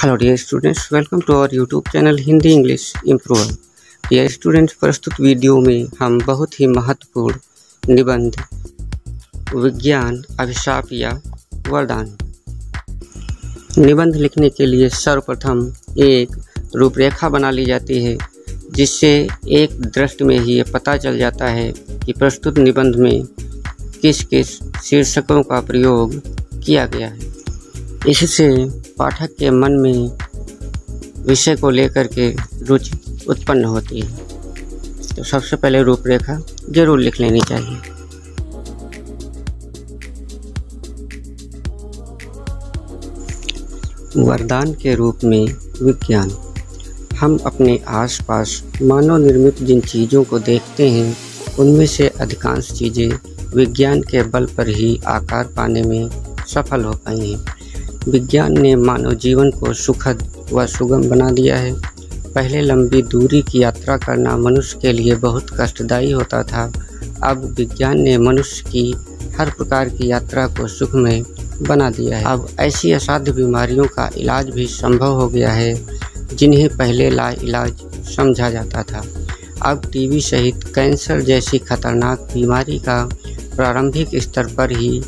Hello dear students, welcome to our YouTube channel Hindi English improver. Dear students, प्रस्तुत video में हम बहुत ही महत्वपूर्ण निबंध विज्ञान अभिशाप या वरदान निबंध लिखने के लिए सर्वप्रथम एक रूपरेखा बना ली जाती है, जिससे एक दृष्टि में ही ये पता चल जाता है कि प्रस्तुत निबंध में किस किस शीर्षकों का प्रयोग किया गया है। इससे पाठक के मन में विषय को लेकर के रुचि उत्पन्न होती है। तो सबसे पहले रूपरेखा जरूर लिख लेनी चाहिए। वरदान के रूप में विज्ञान। हम अपने आसपास मानव निर्मित जिन चीज़ों को देखते हैं, उनमें से अधिकांश चीज़ें विज्ञान के बल पर ही आकार पाने में सफल हो पाई हैं। विज्ञान ने मानव जीवन को सुखद व सुगम बना दिया है। पहले लंबी दूरी की यात्रा करना मनुष्य के लिए बहुत कष्टदायी होता था। अब विज्ञान ने मनुष्य की हर प्रकार की यात्रा को सुखमय बना दिया है। अब ऐसी असाध्य बीमारियों का इलाज भी संभव हो गया है, जिन्हें पहले लाइलाज समझा जाता था। अब टीबी सहित कैंसर जैसी खतरनाक बीमारी का प्रारंभिक स्तर पर ही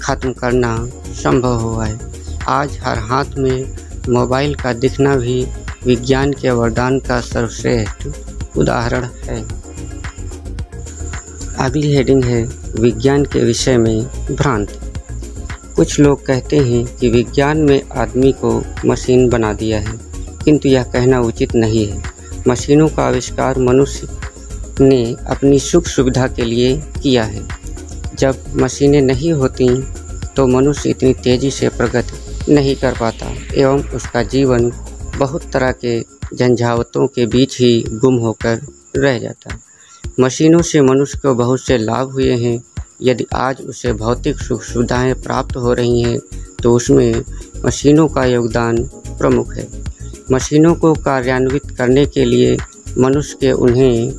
खत्म करना संभव हुआ है। आज हर हाथ में मोबाइल का दिखना भी विज्ञान के वरदान का सर्वश्रेष्ठ उदाहरण है। अगली हेडिंग है विज्ञान के विषय में भ्रांति। कुछ लोग कहते हैं कि विज्ञान में आदमी को मशीन बना दिया है, किंतु यह कहना उचित नहीं है। मशीनों का आविष्कार मनुष्य ने अपनी सुख सुविधा के लिए किया है। जब मशीनें नहीं होती तो मनुष्य इतनी तेज़ी से प्रगति नहीं कर पाता एवं उसका जीवन बहुत तरह के झंझावतों के बीच ही गुम होकर रह जाता। मशीनों से मनुष्य को बहुत से लाभ हुए हैं। यदि आज उसे भौतिक सुख सुविधाएँ प्राप्त हो रही हैं, तो उसमें मशीनों का योगदान प्रमुख है। मशीनों को कार्यान्वित करने के लिए मनुष्य के उन्हें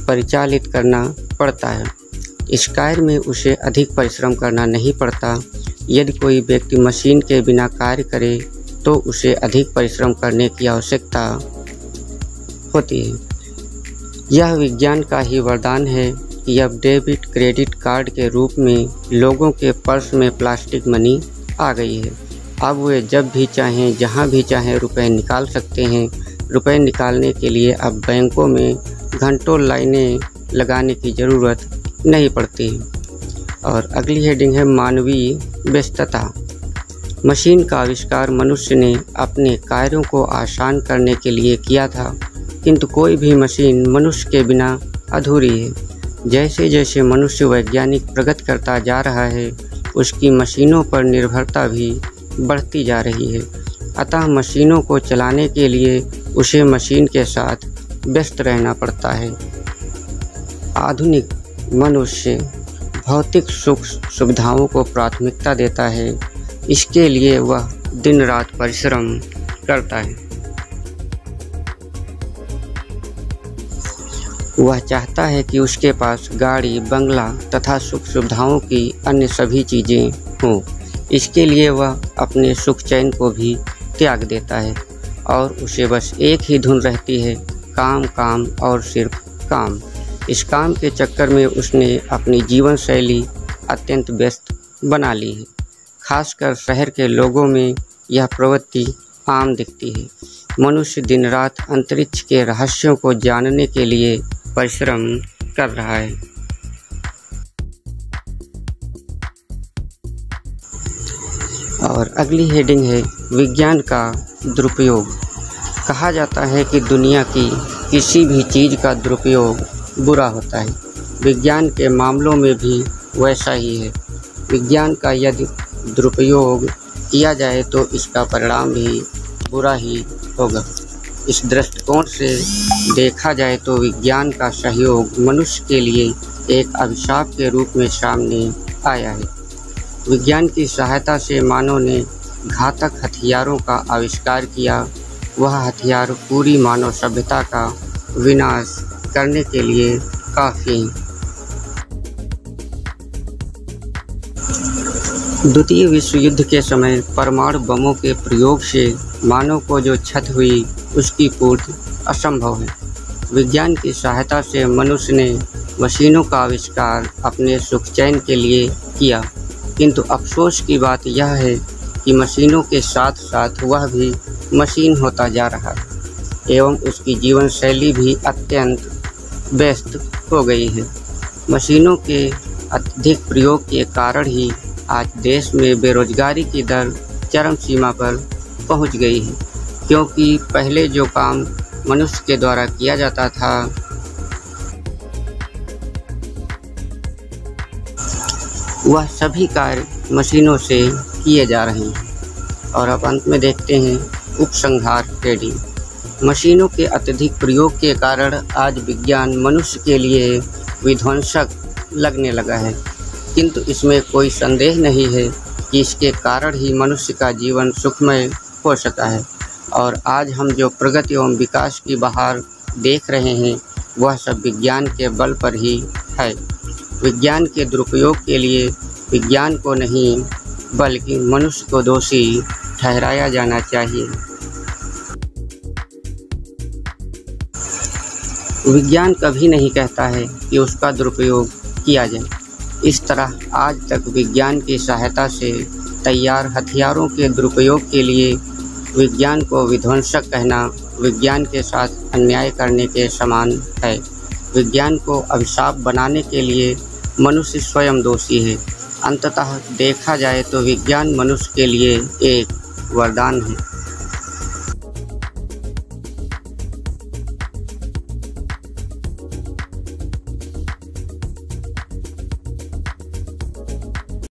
परिचालित करना पड़ता है। इस कार्य में उसे अधिक परिश्रम करना नहीं पड़ता। यदि कोई व्यक्ति मशीन के बिना कार्य करे तो उसे अधिक परिश्रम करने की आवश्यकता होती है। यह विज्ञान का ही वरदान है कि अब डेबिट क्रेडिट कार्ड के रूप में लोगों के पर्स में प्लास्टिक मनी आ गई है। अब वे जब भी चाहें जहां भी चाहें रुपए निकाल सकते हैं। रुपए निकालने के लिए अब बैंकों में घंटों लाइनें लगाने की ज़रूरत नहीं पड़ती। और अगली हेडिंग है मानवीय व्यस्तता। मशीन का आविष्कार मनुष्य ने अपने कार्यों को आसान करने के लिए किया था, किंतु कोई भी मशीन मनुष्य के बिना अधूरी है। जैसे जैसे मनुष्य वैज्ञानिक प्रगति करता जा रहा है, उसकी मशीनों पर निर्भरता भी बढ़ती जा रही है। अतः मशीनों को चलाने के लिए उसे मशीन के साथ व्यस्त रहना पड़ता है। आधुनिक मनुष्य भौतिक सुख सुविधाओं को प्राथमिकता देता है। इसके लिए वह दिन रात परिश्रम करता है। वह चाहता है कि उसके पास गाड़ी, बंगला तथा सुख सुविधाओं की अन्य सभी चीज़ें हों। इसके लिए वह अपने सुख चैन को भी त्याग देता है और उसे बस एक ही धुन रहती है, काम काम और सिर्फ काम। इस काम के चक्कर में उसने अपनी जीवन शैली अत्यंत व्यस्त बना ली है। खासकर शहर के लोगों में यह प्रवृत्ति आम दिखती है। मनुष्य दिन रात अंतरिक्ष के रहस्यों को जानने के लिए परिश्रम कर रहा है। और अगली हेडिंग है विज्ञान का दुरुपयोग। कहा जाता है कि दुनिया की किसी भी चीज़ का दुरुपयोग बुरा होता है। विज्ञान के मामलों में भी वैसा ही है। विज्ञान का यदि दुरुपयोग किया जाए तो इसका परिणाम भी बुरा ही होगा। इस दृष्टिकोण से देखा जाए तो विज्ञान का सहयोग मनुष्य के लिए एक अभिशाप के रूप में सामने आया है। विज्ञान की सहायता से मानव ने घातक हथियारों का आविष्कार किया। वह हथियार पूरी मानव सभ्यता का विनाश करने के लिए काफ़ी द्वितीय विश्व युद्ध के समय परमाणु बमों के प्रयोग से मानव को जो क्षति हुई उसकी पूर्ति असंभव है। विज्ञान की सहायता से मनुष्य ने मशीनों का आविष्कार अपने सुख चैन के लिए किया, किंतु अफसोस की बात यह है कि मशीनों के साथ साथ वह भी मशीन होता जा रहा है एवं उसकी जीवन शैली भी अत्यंत व्यस्त हो गई है। मशीनों के अत्यधिक प्रयोग के कारण ही आज देश में बेरोजगारी की दर चरम सीमा पर पहुंच गई है, क्योंकि पहले जो काम मनुष्य के द्वारा किया जाता था वह सभी कार्य मशीनों से किए जा रहे हैं। और अब अंत में देखते हैं उपसंहार हेडिंग। मशीनों के अत्यधिक प्रयोग के कारण आज विज्ञान मनुष्य के लिए विध्वंसक लगने लगा है, किंतु इसमें कोई संदेह नहीं है कि इसके कारण ही मनुष्य का जीवन सुखमय हो सका है। और आज हम जो प्रगति एवं विकास की बहार देख रहे हैं वह सब विज्ञान के बल पर ही है। विज्ञान के दुरुपयोग के लिए विज्ञान को नहीं बल्कि मनुष्य को दोषी ठहराया जाना चाहिए। विज्ञान कभी नहीं कहता है कि उसका दुरुपयोग किया जाए। इस तरह आज तक विज्ञान की सहायता से तैयार हथियारों के दुरुपयोग के लिए विज्ञान को विध्वंसक कहना विज्ञान के साथ अन्याय करने के समान है। विज्ञान को अभिशाप बनाने के लिए मनुष्य स्वयं दोषी है। अंततः देखा जाए तो विज्ञान मनुष्य के लिए एक वरदान है।